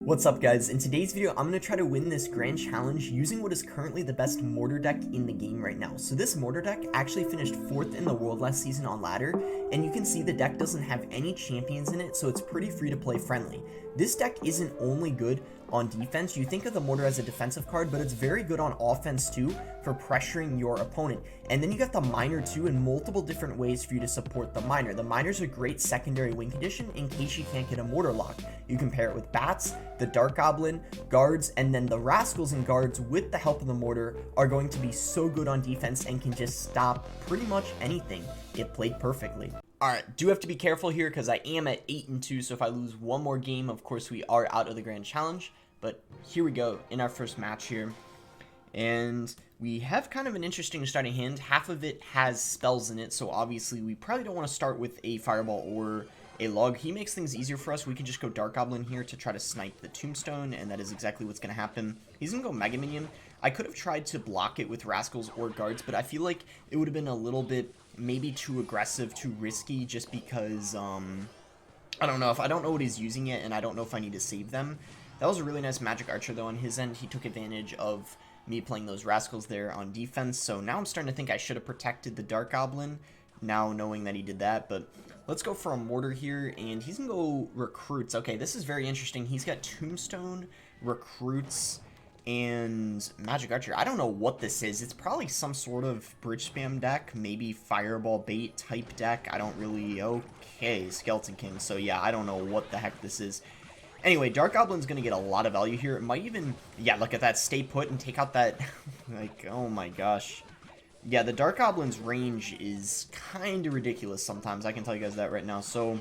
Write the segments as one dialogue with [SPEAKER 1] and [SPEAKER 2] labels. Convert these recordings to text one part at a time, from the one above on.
[SPEAKER 1] What's up guys, in today's video I'm going to try to win this grand challenge using what is currently the best mortar deck in the game right now. So this mortar deck actually finished 4th in the world last season on ladder, and you can see the deck doesn't have any champions in it, so it's pretty free to play friendly. This deck isn't only good on defense. You think of the mortar as a defensive card, but it's very good on offense too for pressuring your opponent. And then you got the miner too in multiple different ways for you to support the miner. The miner's a great secondary win condition in case you can't get a mortar lock. You can pair it with bats, the dark goblin, guards, and then the rascals and guards with the help of the mortar are going to be so good on defense and can just stop pretty much anything if played perfectly. Alright, do have to be careful here because I am at 8-2, so if I lose one more game, of course we are out of the grand challenge. But here we go in our first match here. And we have kind of an interesting starting hand. Half of it has spells in it, so obviously we probably don't want to start with a fireball or a log. He makes things easier for us. We can just go dark goblin here to try to snipe the tombstone, and that is exactly what's going to happen. He's going to go mega minion. I could have tried to block it with rascals or guards, but I feel like it would have been a little bit maybe too aggressive, too risky, just because I don't know what he's using it, and I don't know if I need to save them. That was a really nice magic archer though on his end. He took advantage of me playing those rascals there on defense, so now I'm starting to think I should have protected the dark goblin now knowing that he did that. But let's go for a mortar here, and he's gonna go recruits. Okay, this is very interesting. He's got tombstone, recruits, and magic archer. I don't know what this is. It's probably some sort of bridge spam deck, maybe fireball bait type deck. I don't really. Okay, skeleton king. So yeah, I don't know what the heck this is. Anyway, Dark Goblin's going to get a lot of value here. It might even, yeah, look at that, stay put and take out that, like, oh my gosh. Yeah, the Dark Goblin's range is kind of ridiculous sometimes, I can tell you guys that right now. So,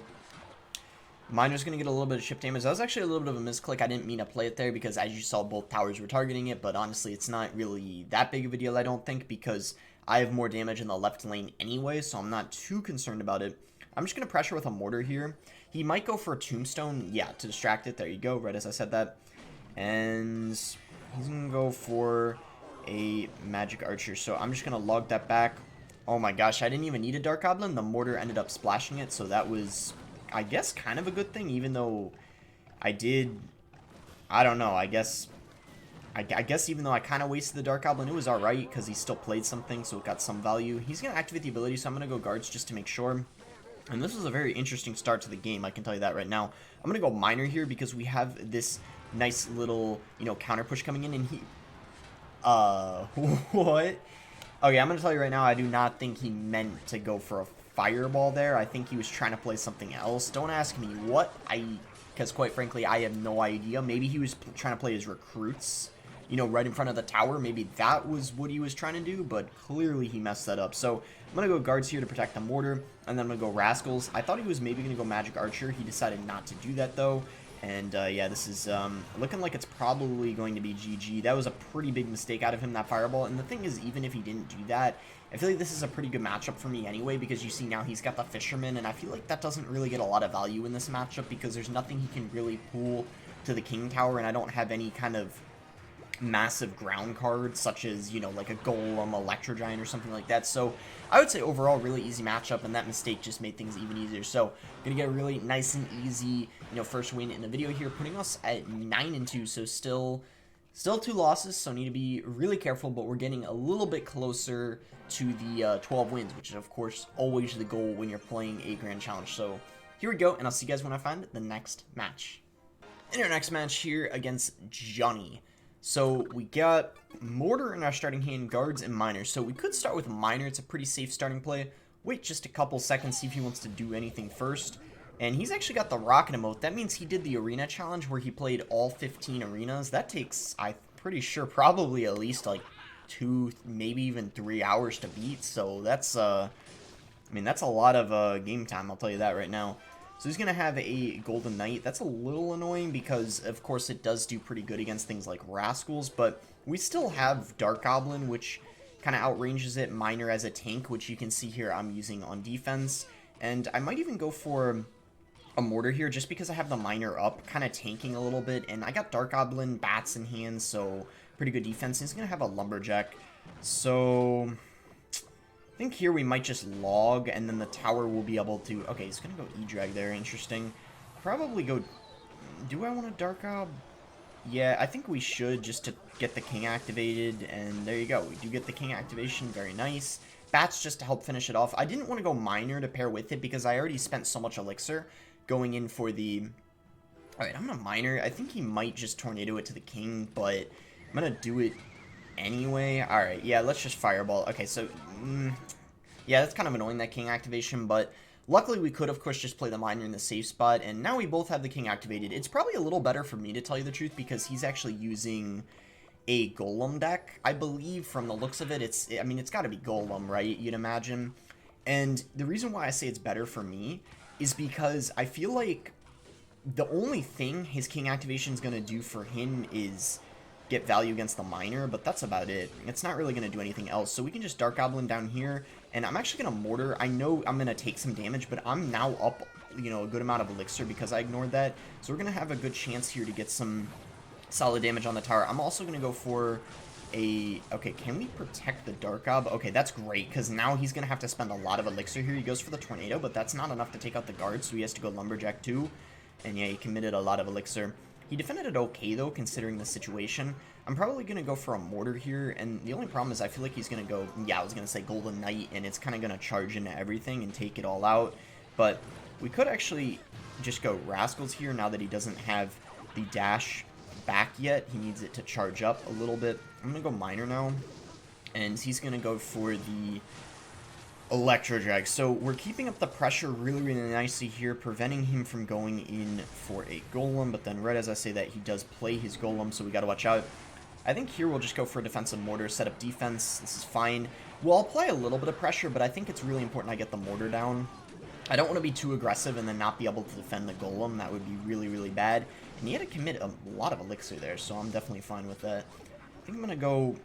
[SPEAKER 1] Miner's going to get a little bit of chip damage. That was actually a little bit of a misclick. I didn't mean to play it there because as you saw, both towers were targeting it, but honestly, it's not really that big of a deal, I don't think, because I have more damage in the left lane anyway, so I'm not too concerned about it. I'm just going to pressure with a mortar here. He might go for a tombstone, yeah, to distract it. There you go, right as I said that. And he's going to go for a magic archer. So I'm just going to log that back. Oh my gosh, I didn't even need a dark goblin. The mortar ended up splashing it, so that was, I guess, kind of a good thing, even though I don't know, I guess even though I kind of wasted the dark goblin, it was alright because he still played something, so it got some value. He's going to activate the ability, so I'm going to go guards just to make sure. And this was a very interesting start to the game, I can tell you that right now. I'm going to go miner here because we have this nice little, you know, counter push coming in, and he... what? Okay, I'm going to tell you right now, I do not think he meant to go for a fireball there. I think he was trying to play something else. Don't ask me what, because quite frankly, I have no idea. Maybe he was trying to play his recruits, you know, right in front of the tower. Maybe that was what he was trying to do, but clearly he messed that up. So I'm going to go guards here to protect the mortar, and then I'm going to go rascals. I thought he was maybe going to go magic archer. He decided not to do that, though. And, yeah, this is looking like it's probably going to be GG. That was a pretty big mistake out of him, that fireball. And the thing is, even if he didn't do that, I feel like this is a pretty good matchup for me anyway, because you see now he's got the fisherman, and I feel like that doesn't really get a lot of value in this matchup because there's nothing he can really pull to the king tower, and I don't have any kind of massive ground cards such as, you know, like a golem, electro giant, or something like that. So I would say overall really easy matchup, and that mistake just made things even easier. So gonna get a really nice and easy, you know, first win in the video here, putting us at 9-2. So still 2 losses, so need to be really careful, but we're getting a little bit closer to the 12 wins, which is of course always the goal when you're playing a grand challenge. So here we go, and I'll see you guys when I find the next match. In our next match here against Johnny. So we got mortar in our starting hand, guards, and miners. So we could start with miner. It's a pretty safe starting play. Wait just a couple seconds, see if he wants to do anything first. And he's actually got the rocket emote. That means he did the arena challenge where he played all 15 arenas. That takes, I'm pretty sure, probably at least like 2, maybe even 3 hours to beat. So that's, I mean, that's a lot of game time, I'll tell you that right now. So he's going to have a Golden Knight. That's a little annoying because, of course, it does do pretty good against things like Rascals, but we still have Dark Goblin, which kind of outranges it. Miner as a tank, which you can see here I'm using on defense. And I might even go for a Mortar here just because I have the Miner up, kind of tanking a little bit. And I got Dark Goblin, Bats in hand, so pretty good defense. He's going to have a Lumberjack. So I think here we might just log, and then the tower will be able to... Okay, he's going to go E-Drag there. Interesting. Probably go... Do I want a Dark Gob? Yeah, I think we should, just to get the king activated, and there you go. We do get the king activation, very nice. Bats just to help finish it off. I didn't want to go miner to pair with it because I already spent so much elixir going in for the... Alright, I'm gonna miner. I think he might just tornado it to the king, but I'm gonna do it anyway. Alright, yeah, let's just fireball. Okay, so... yeah, that's kind of annoying, that king activation, but... Luckily, we could, of course, just play the miner in the safe spot, and now we both have the king activated. It's probably a little better for me, to tell you the truth, because he's actually using a golem deck, I believe, from the looks of it. I mean, it's got to be golem, right, you'd imagine? And the reason why I say it's better for me is because I feel like the only thing his king activation is going to do for him is get value against the miner, but that's about it. It's not really going to do anything else. So we can just Dark Goblin down here, and I'm actually going to Mortar. I know I'm going to take some damage, but I'm now up, you know, a good amount of elixir because I ignored that. So we're going to have a good chance here to get some solid damage on the tower. I'm also going to go for a... Okay, can we protect the Dark Gob? Okay, that's great, because now he's going to have to spend a lot of elixir here. He goes for the Tornado, but that's not enough to take out the guard, so he has to go Lumberjack too. And yeah, he committed a lot of elixir. He defended it okay, though, considering the situation. I'm probably going to go for a Mortar here, and the only problem is I feel like he's going to go, yeah, I was going to say Golden Knight, and it's kind of going to charge into everything and take it all out. But we could actually just go Rascals here now that he doesn't have the dash back yet. He needs it to charge up a little bit. I'm going to go Miner now, and he's going to go for the Electro Drag. So we're keeping up the pressure really, really nicely here, preventing him from going in for a Golem, but then right as I say that, he does play his Golem, so we got to watch out. I think here we'll just go for a defensive Mortar, set up defense. This is fine. We'll apply a little bit of pressure, but I think it's really important I get the Mortar down. I don't want to be too aggressive and then not be able to defend the Golem. That would be really, really bad. And he had to commit a lot of elixir there, so I'm definitely fine with that. I think I'm going to go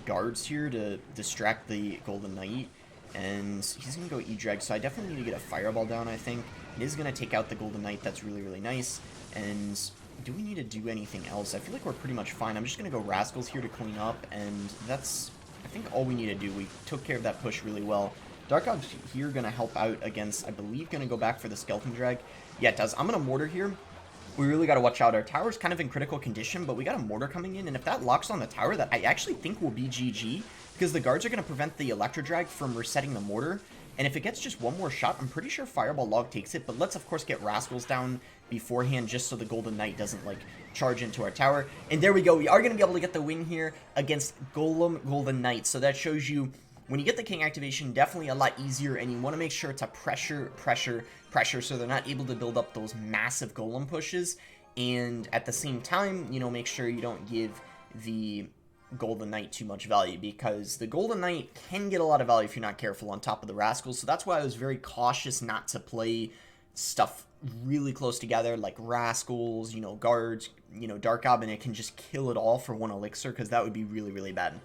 [SPEAKER 1] guards here to distract the Golden Knight. And he's going to go E-Drag, so I definitely need to get a Fireball down, I think. It is going to take out the Golden Knight. That's really, really nice. And do we need to do anything else? I feel like we're pretty much fine. I'm just going to go Rascals here to clean up, and that's, I think, all we need to do. We took care of that push really well. Dark God's here going to help out against, I believe, going to go back for the Skeleton Drag. Yeah, it does. I'm going to Mortar here. We really got to watch out. Our tower's kind of in critical condition, but we got a Mortar coming in, and if that locks on the tower, that I actually think will be GG, because the guards are going to prevent the Electro Drag from resetting the Mortar, and if it gets just one more shot, I'm pretty sure Fireball Log takes it, but let's, of course, get Rascals down beforehand, just so the Golden Knight doesn't, like, charge into our tower. And there we go. We are going to be able to get the win here against Golden Knight, so that shows you when you get the King activation, definitely a lot easier, and you want to make sure to pressure, so they're not able to build up those massive Golem pushes, and at the same time, you know, make sure you don't give the Golden Knight too much value, because the Golden Knight can get a lot of value if you're not careful on top of the Rascals, so that's why I was very cautious not to play stuff really close together, like Rascals, you know, guards, you know, Dark Gob, and it can just kill it all for one elixir, because that would be really, really bad.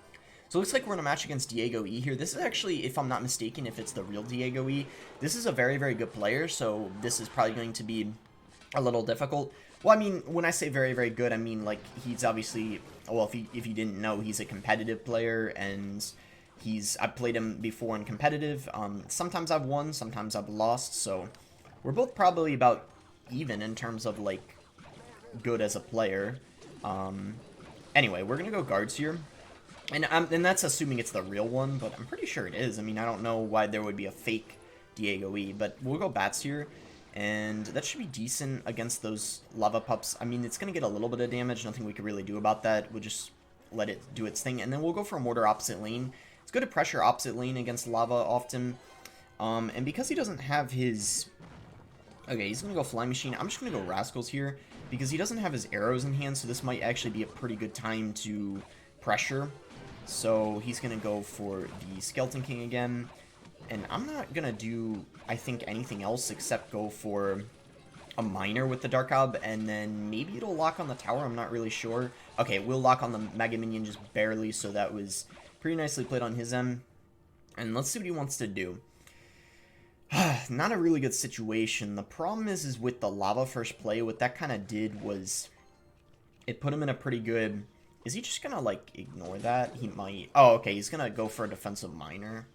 [SPEAKER 1] So it looks like we're in a match against Diego E here. This is actually, if I'm not mistaken, if it's the real Diego E, this is a very, very good player, so this is probably going to be a little difficult. Well, I mean, when I say very, very good, I mean, like, he's obviously, well, if you didn't know, he's a competitive player, and I've played him before in competitive. Sometimes I've won, sometimes I've lost, so we're both probably about even in terms of, like, good as a player. Anyway, we're going to go guards here. And that's assuming it's the real one, but I'm pretty sure it is. I mean, I don't know why there would be a fake Diego E, but we'll go bats here, and that should be decent against those lava pups. I mean, it's going to get a little bit of damage, nothing we can really do about that. We'll just let it do its thing, and then we'll go for a Mortar opposite lane. It's good to pressure opposite lane against lava often, and because he doesn't have his... Okay, he's going to go Flying Machine. I'm just going to go Rascals here, because he doesn't have his arrows in hand, so this might actually be a pretty good time to pressure. So he's going to go for the Skeleton King again, and I'm not going to do, I think, anything else except go for a Miner with the Dark Gob, and then maybe it'll lock on the tower, I'm not really sure. Okay, we'll lock on the Mega Minion just barely, so that was pretty nicely played on his end. And let's see what he wants to do. Not a really good situation. The problem is with the lava first play, what that kind of did was it put him in a pretty good... Is he just gonna, like, ignore that? He might. Oh, okay, he's gonna go for a defensive Miner.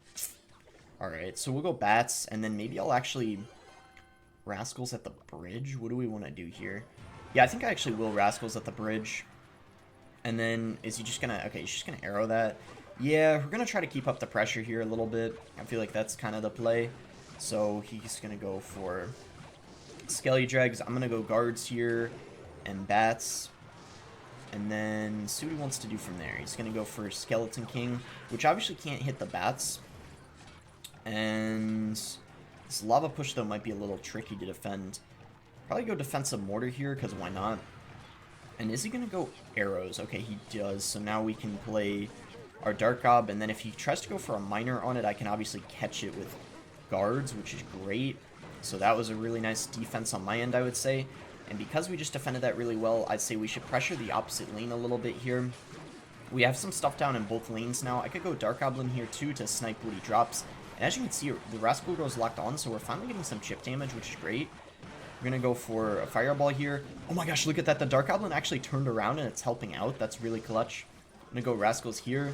[SPEAKER 1] Alright, so we'll go bats, and then maybe I'll actually... Rascals at the bridge? What do we want to do here? Yeah, I think I actually will Rascals at the bridge. And then, is he just gonna... Okay, he's just gonna arrow that. Yeah, we're gonna try to keep up the pressure here a little bit. I feel like that's kind of the play. So he's gonna go for Skelly Dregs. I'm gonna go guards here and bats. And then see what he wants to do from there. He's gonna go for Skeleton King, which obviously can't hit the bats. And this lava push, though, might be a little tricky to defend. Probably go defensive mortar here, because why not? And is he going to go arrows? Okay, he does. So now we can play our Dark Gob. And then if he tries to go for a miner on it, I can obviously catch it with guards, which is great. So that was a really nice defense on my end, I would say. And because we just defended that really well, I'd say we should pressure the opposite lane a little bit here. We have some stuff down in both lanes now. I could go Dark Goblin here, too, to snipe what he drops. And as you can see, the Rascal Girl is locked on, so we're finally getting some chip damage, which is great. We're going to go for a Fireball here. Oh my gosh, look at that. The Dark Goblin actually turned around and it's helping out. That's really clutch. I'm going to go Rascals here.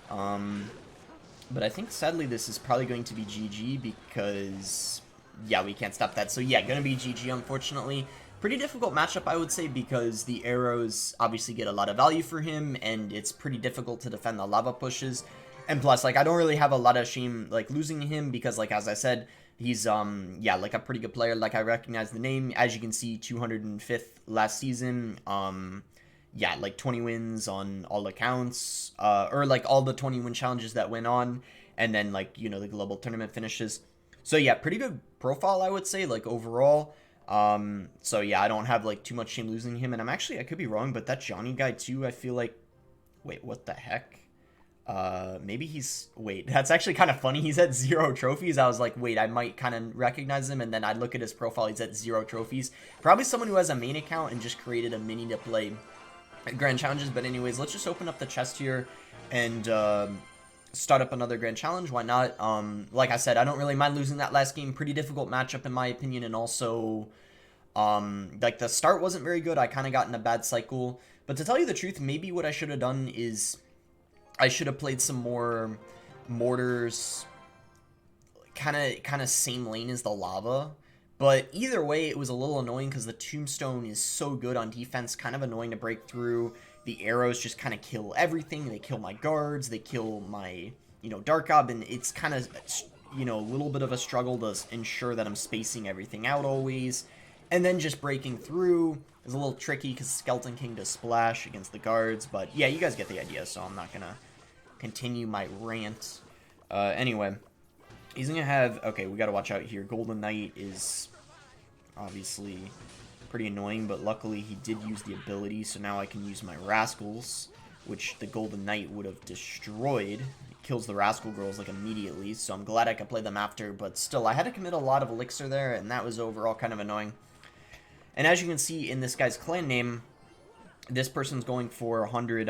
[SPEAKER 1] But I think, sadly, this is probably going to be GG because, yeah, we can't stop that. So, yeah, going to be GG, unfortunately. Pretty difficult matchup, I would say, because the arrows obviously get a lot of value for him, and it's pretty difficult to defend the lava pushes. And plus, like, I don't really have a lot of shame, like, losing to him because, like, as I said, he's, yeah, like, a pretty good player. Like, I recognize the name. As you can see, 205th last season. Yeah, like, 20 wins on all accounts. Or, like, all the 20-win challenges that went on. And then, like, you know, the global tournament finishes. So, yeah, pretty good profile, I would say, like, overall. So, yeah, I don't have, like, too much shame losing him. And I'm actually, I could be wrong, but that Johnny guy, too, I feel like... Wait, what the heck? Maybe he's... Wait, that's actually kind of funny. He's at 0 trophies. I was like, wait, I might kind of recognize him. And then I look at his profile. He's at 0 trophies. Probably someone who has a main account and just created a mini to play Grand Challenges. But anyways, let's just open up the chest here and start up another Grand Challenge. Why not? Like I said, I don't really mind losing that last game. Pretty difficult matchup in my opinion. And also, like the start wasn't very good. I kind of got in a bad cycle. But to tell you the truth, maybe what I should have done is... I should have played some more mortars, kind of same lane as the lava. But either way, it was a little annoying because the tombstone is so good on defense, kind of annoying to break through. The arrows just kind of kill everything. They kill my guards, they kill my, you know, Dark Gob, and it's kind of, you know, a little bit of a struggle to ensure that I'm spacing everything out always. And then just breaking through is a little tricky because Skeleton King does splash against the guards. But yeah, you guys get the idea, so I'm not going to continue my rant. Anyway, he's going to have... Okay, we got to watch out here. Golden Knight is obviously pretty annoying, but luckily he did use the ability, so now I can use my Rascals, which the Golden Knight would have destroyed. It kills the Rascal Girls, like, immediately, so I'm glad I could play them after, but still, I had to commit a lot of Elixir there, and that was overall kind of annoying. And as you can see in this guy's clan name, this person's going for 100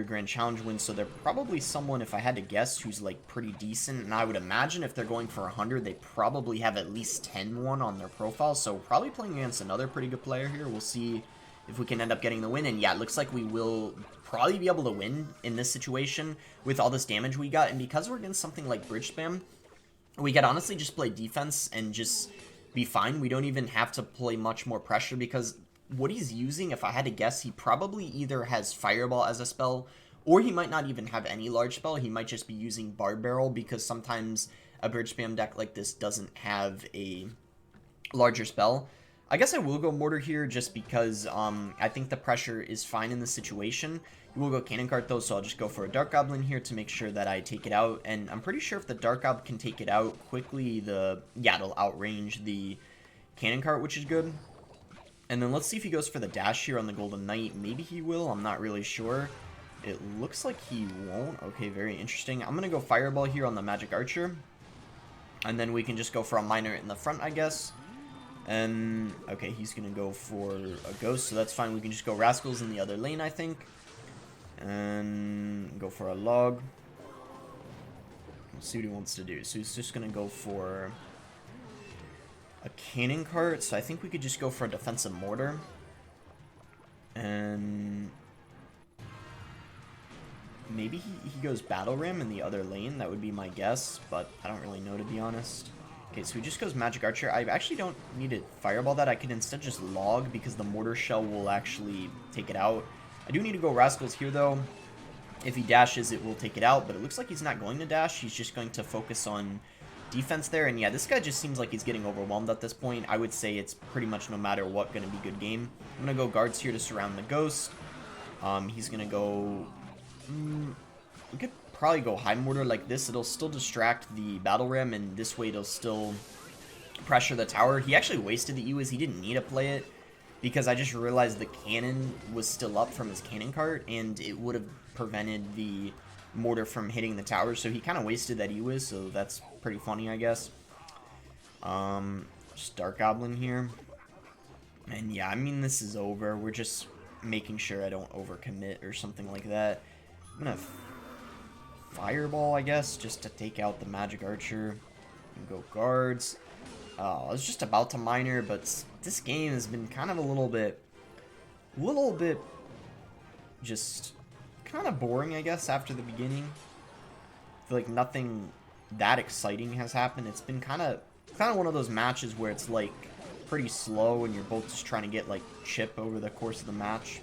[SPEAKER 1] Grand Challenge wins, so they're probably someone, if I had to guess, who's, like, pretty decent. And I would imagine if they're going for 100, they probably have at least 10 won on their profile, so probably playing against another pretty good player here. We'll see if we can end up getting the win. And yeah, it looks like we will probably be able to win in this situation with all this damage we got. And because we're against something like Bridge Spam, we could honestly just play defense and just... be fine. We don't even have to play much more pressure because what he's using, if I had to guess, he probably either has Fireball as a spell or he might not even have any large spell. He might just be using Bard Barrel because sometimes a Bridge Spam deck like this doesn't have a larger spell. I guess I will go Mortar here just because I think the pressure is fine in this situation. We will go Cannon Cart though, so I'll just go for a Dark Goblin here to make sure that I take it out. And I'm pretty sure if the Dark Goblin can take it out quickly, it'll outrange the Cannon Cart, which is good. And then let's see if he goes for the dash here on the Golden Knight. Maybe he will, I'm not really sure. It looks like he won't. Okay, very interesting. I'm going to go Fireball here on the Magic Archer. And then we can just go for a Miner in the front, I guess. And, okay, he's going to go for a Ghost, so that's fine. We can just go Rascals in the other lane, I think. And go for a Log. Let's see what he wants to do. So he's just going to go for a Cannon Cart. So I think we could just go for a Defensive Mortar. And maybe he goes Battle Ram in the other lane. That would be my guess, but I don't really know, to be honest. Okay, so he just goes Magic Archer. I actually don't need to Fireball that. I can instead just log because the Mortar Shell will actually take it out. I do need to go Rascals here, though. If he dashes, it will take it out, but it looks like he's not going to dash. He's just going to focus on defense there. And yeah, this guy just seems like he's getting overwhelmed at this point. I would say it's pretty much no matter what going to be good game. I'm going to go Guards here to surround the Ghost. He's going to go... we could probably go High Mortar like this. It'll still distract the Battle Ram, and this way it'll still pressure the tower. He actually wasted the E-Wiz. He didn't need to play it because I just realized the cannon was still up from his cannon cart, and it would have prevented the mortar from hitting the tower, so he kind of wasted that E-Wiz, so that's pretty funny, I guess. Just Dark Goblin here. And yeah, I mean, this is over. We're just making sure I don't overcommit or something like that. I'm gonna Fireball, I guess, just to take out the Magic Archer. And go Guards. I was just about to Miner, but this game has been kind of a little bit just kind of boring, I guess, after the beginning. I feel like nothing that exciting has happened. It's been kind of one of those matches where it's like pretty slow and you're both just trying to get like chip over the course of the match.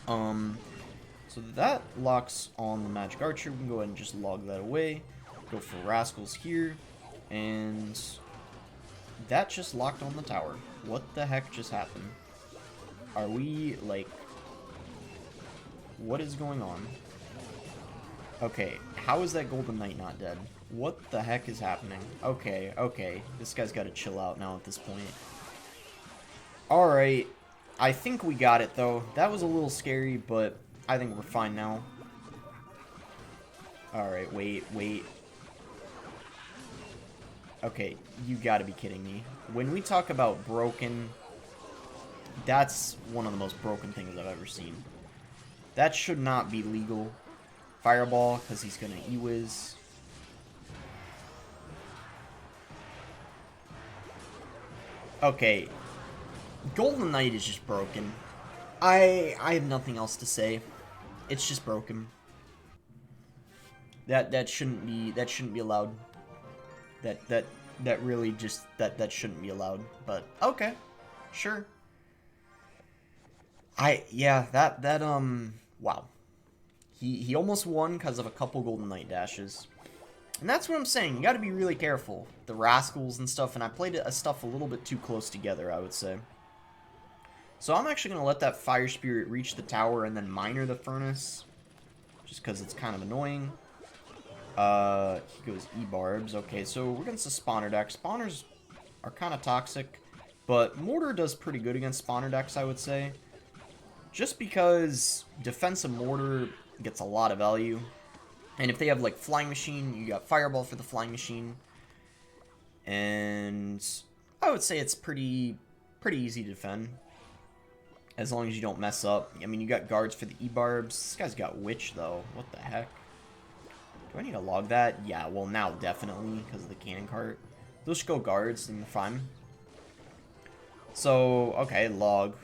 [SPEAKER 1] So that locks on the Magic Archer. We can go ahead and just log that away. Go for Rascals here, and that just locked on the tower. What the heck just happened? Are we like... what is going on? Okay, how is that Golden Knight not dead? What the heck is happening? Okay, okay. This guy's got to chill out now at this point. Alright. I think we got it, though. That was a little scary, but I think we're fine now. Alright, wait. Okay, you gotta be kidding me. When we talk about broken, that's one of the most broken things I've ever seen. That should not be legal. Fireball, because he's going to E-Wiz. Okay. Golden Knight is just broken. I have nothing else to say. It's just broken. That shouldn't be allowed. That really just that shouldn't be allowed. But okay. Sure. Wow. He almost won because of a couple Golden Knight dashes. And that's what I'm saying. You got to be really careful. The Rascals and stuff, and I played stuff a little bit too close together, I would say. So I'm actually going to let that Fire Spirit reach the tower and then Miner the Furnace. Just because it's kind of annoying. He goes E-Barbs. Okay, so we're against the Spawner deck. Spawners are kind of toxic, but Mortar does pretty good against Spawner decks, I would say. Just because defensive Mortar gets a lot of value. And if they have, like, Flying Machine, you got Fireball for the Flying Machine. And I would say it's pretty easy to defend. As long as you don't mess up. I mean, you got Guards for the E-Barbs. This guy's got Witch, though. What the heck? Do I need to log that? Yeah, well, now definitely, because of the Cannon Cart. They'll just go Guards, and fine. So, okay, log.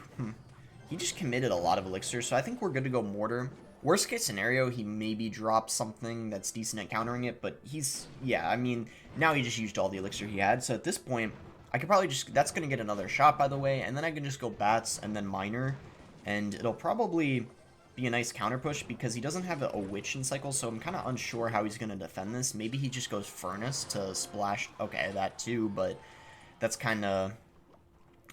[SPEAKER 1] He just committed a lot of Elixir, so I think we're good to go Mortar. Worst case scenario, he maybe drops something that's decent at countering it, but he's... yeah, I mean, now he just used all the Elixir he had, so at this point, I could probably just... that's going to get another shot, by the way, and then I can just go Bats and then Miner, and it'll probably be a nice counter push because he doesn't have a Witch in cycle, so I'm kind of unsure how he's going to defend this. Maybe he just goes Furnace to splash... okay, that too, but that's kind of...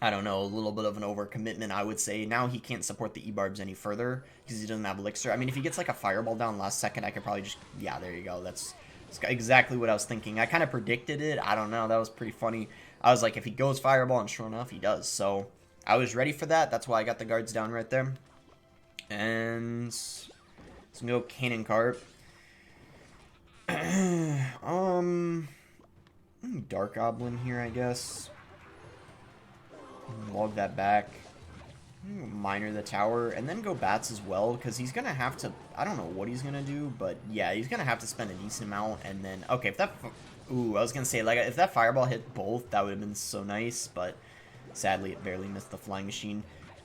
[SPEAKER 1] I don't know, a little bit of an overcommitment, I would say. Now he can't support the E-Barbs any further because he doesn't have Elixir. I mean, if he gets like a Fireball down last second, I could probably just... yeah, there you go. That's exactly what I was thinking. I kind of predicted it. I don't know. That was pretty funny. I was like, if he goes Fireball, and sure enough, he does. So I was ready for that. That's why I got the Guards down right there. And let's go Cannon Cart. Dark Goblin here, I guess. Log that back. Miner the tower, and then go Bats as well, because he's going to have to... I don't know what he's going to do, but yeah, he's going to have to spend a decent amount, and then... okay, if that... ooh, I was going to say, like, if that Fireball hit both, that would have been so nice, but sadly, it barely missed the Flying Machine.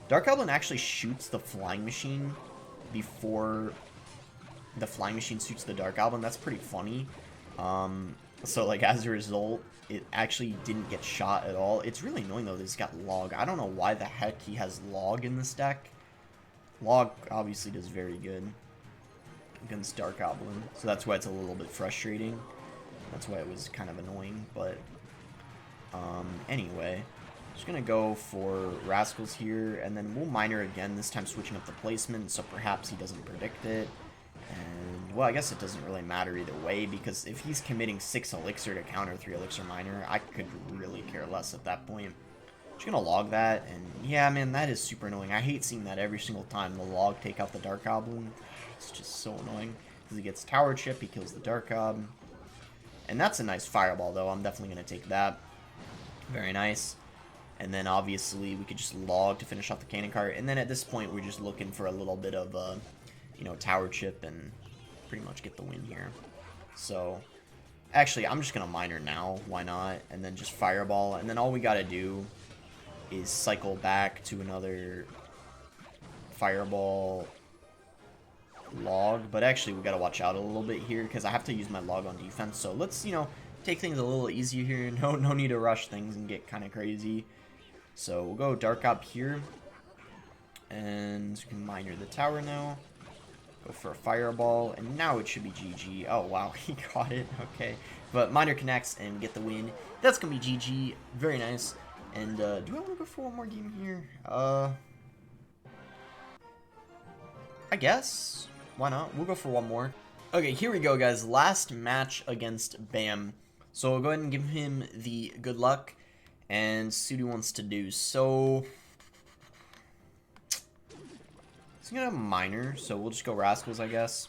[SPEAKER 1] Dark Goblin actually shoots the Flying Machine before the Flying Machine shoots the Dark Goblin. That's pretty funny. So, like, as a result, it actually didn't get shot at all. It's really annoying, though, that he's got log. I don't know why the heck he has log in this deck. Log obviously does very good against Dark Goblin, so that's why it's a little bit frustrating. That's why it was kind of annoying, but anyway, just gonna go for Rascals here, and then we'll Miner again, this time switching up the placement, so perhaps he doesn't predict it. And, well, I guess it doesn't really matter either way, because if he's committing 6 Elixir to counter 3 Elixir Miner, I could really care less at that point. Just gonna log that, and yeah, man, that is super annoying. I hate seeing that every single time the log take out the Dark Goblin. It's just so annoying, because he gets Tower Chip, he kills the Dark Goblin. And that's a nice Fireball, though. I'm definitely gonna take that. Very nice. And then, obviously, we could just log to finish off the Cannon Cart, and then at this point, we're just looking for a little bit of, you know, Tower Chip, and pretty much get the win here. So, actually, I'm just going to Miner now. Why not? And then just Fireball. And then all we got to do is cycle back to another Fireball log. But actually, we got to watch out a little bit here because I have to use my log on defense. So let's, you know, take things a little easier here. No need to rush things and get kind of crazy. So we'll go Dark Op here. And we can Miner the tower now. Go for a Fireball, and now it should be GG. Oh, wow, he got it. Okay. But Miner connects and get the win. That's going to be GG. Very nice. And, do I want to go for one more game here? I guess. Why not? We'll go for one more. Okay, here we go, guys. Last match against Bam. So we'll go ahead and give him the good luck and see what he wants to do. So he's going to Miner, so we'll just go Rascals, I guess.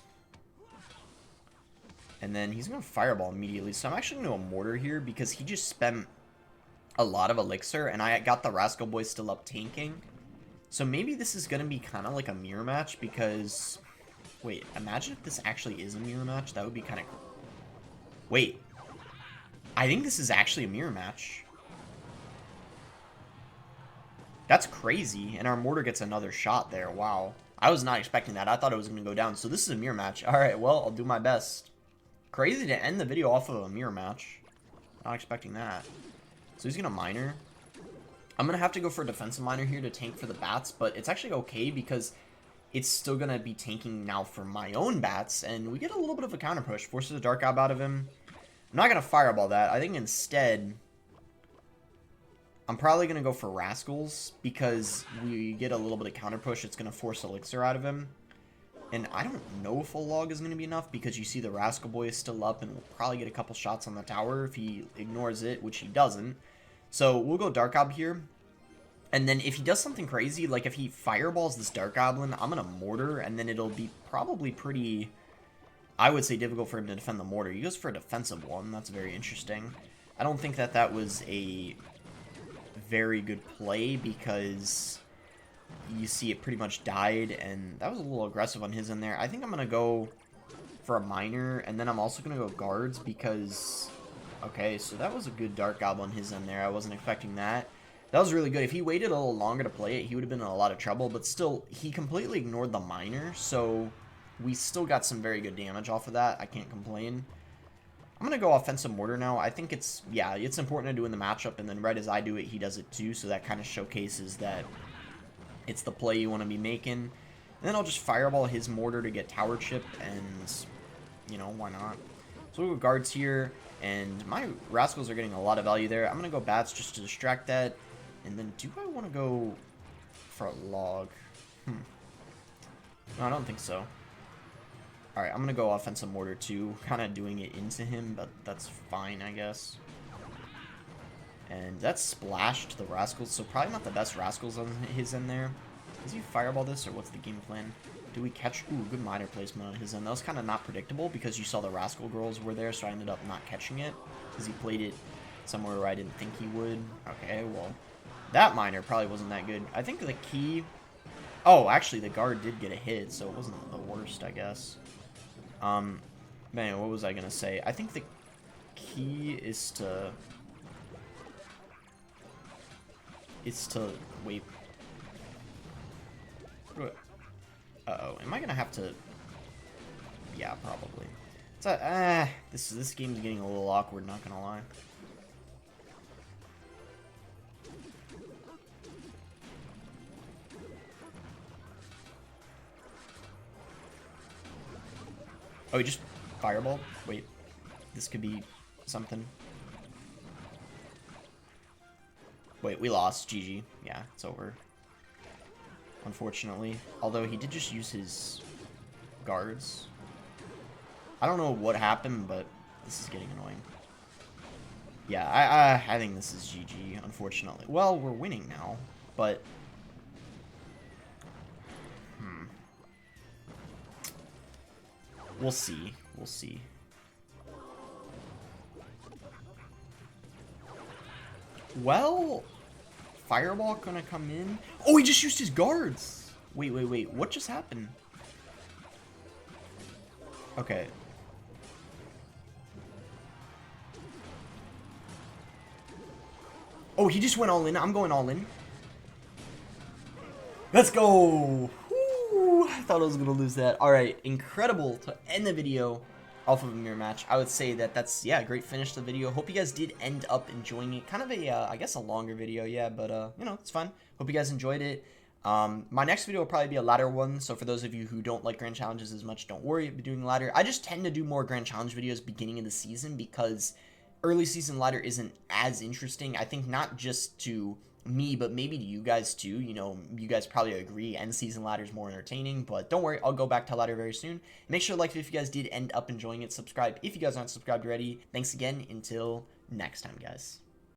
[SPEAKER 1] And then he's going to Fireball immediately. So I'm actually going to go Mortar here because he just spent a lot of Elixir, and I got the Rascal Boy still up tanking. So maybe this is going to be kind of like a mirror match because... Wait, imagine if this actually is a mirror match. That would be kind of... Wait. I think this is actually a mirror match. That's crazy. And our Mortar gets another shot there. Wow. I was not expecting that. I thought it was going to go down. So this is a mirror match. Alright, well, I'll do my best. Crazy to end the video off of a mirror match. Not expecting that. So he's going to Miner. I'm going to have to go for a defensive Miner here to tank for the bats. But it's actually okay because... it's still going to be tanking now for my own bats, and we get a little bit of a counter push. Forces a Dark Ob out of him. I'm not going to Fireball that. I think instead, I'm probably going to go for Rascals, because we get a little bit of counter push. It's going to force Elixir out of him. And I don't know if a log is going to be enough, because you see the Rascal Boy is still up, and we'll probably get a couple shots on the tower if he ignores it, which he doesn't. So we'll go Dark Ob here. And then if he does something crazy, like if he fireballs this Dark Goblin, I'm going to Mortar, and then it'll be probably pretty, I would say, difficult for him to defend the Mortar. He goes for a defensive one. That's very interesting. I don't think that that was a very good play because you see it pretty much died, and that was a little aggressive on his end there. I think I'm going to go for a Miner, and then I'm also going to go Guards because, okay, so that was a good Dark Goblin on his end there. I wasn't expecting that. That was really good. If he waited a little longer to play it, he would have been in a lot of trouble. But still, he completely ignored the Miner. So we still got some very good damage off of that. I can't complain. I'm going to go Offensive Mortar now. I think it's, yeah, it's important to do in the matchup. And then right as I do it, he does it too. So that kind of showcases that it's the play you want to be making. And then I'll just Fireball his Mortar to get Tower Chip. And, you know, why not? So we'll go Guards here. And my Rascals are getting a lot of value there. I'm going to go Bats just to distract that. And then, do I want to go for a log? No, I don't think so. Alright, I'm going to go Offensive Mortar too. Kind of doing it into him, but that's fine, I guess. And that's splashed the Rascals, so probably not the best Rascals on his end there. Does he Fireball this, or what's the game plan? Do we catch... Ooh, good Miner placement on his end. That was kind of not predictable, because you saw the Rascal Girls were there, so I ended up not catching it. Because he played it somewhere where I didn't think he would. Okay, well... that Miner probably wasn't that good. I think the key... oh, actually, the Guard did get a hit, so it wasn't the worst, I guess. Man, what was I going to say? I think the key is to... wait. Uh-oh, am I going to have to... yeah, probably. This game's getting a little awkward, not gonna lie. Oh, he just fireball? Wait, this could be something. Wait, we lost. GG. Yeah, it's over. Unfortunately. Although he did just use his guards. I don't know what happened, but this is getting annoying. Yeah, I think this is GG, unfortunately. Well, we're winning now, but... We'll see. We'll see. Well, fireball gonna come in. Oh, he just used his guards. Wait. What just happened? Okay. Oh, he just went all in. I'm going all in. Let's go. Woo, I thought I was gonna lose that. All right, incredible to end the video off of a mirror match. I would say that's, yeah, a great finish to the video. Hope you guys did end up enjoying it. Kind of a, I guess a longer video, yeah, but, you know, it's fun. Hope you guys enjoyed it. My next video will probably be a ladder one, so for those of you who don't like grand challenges as much, don't worry, I'll be doing ladder. I just tend to do more grand challenge videos beginning of the season because early season ladder isn't as interesting. I think not just to me, but maybe to you guys too. You know, you guys probably agree end season ladder is more entertaining, but don't worry, I'll go back to ladder very soon. Make sure to like it if you guys did end up enjoying it. Subscribe if you guys aren't subscribed already. Thanks again. Until next time, guys.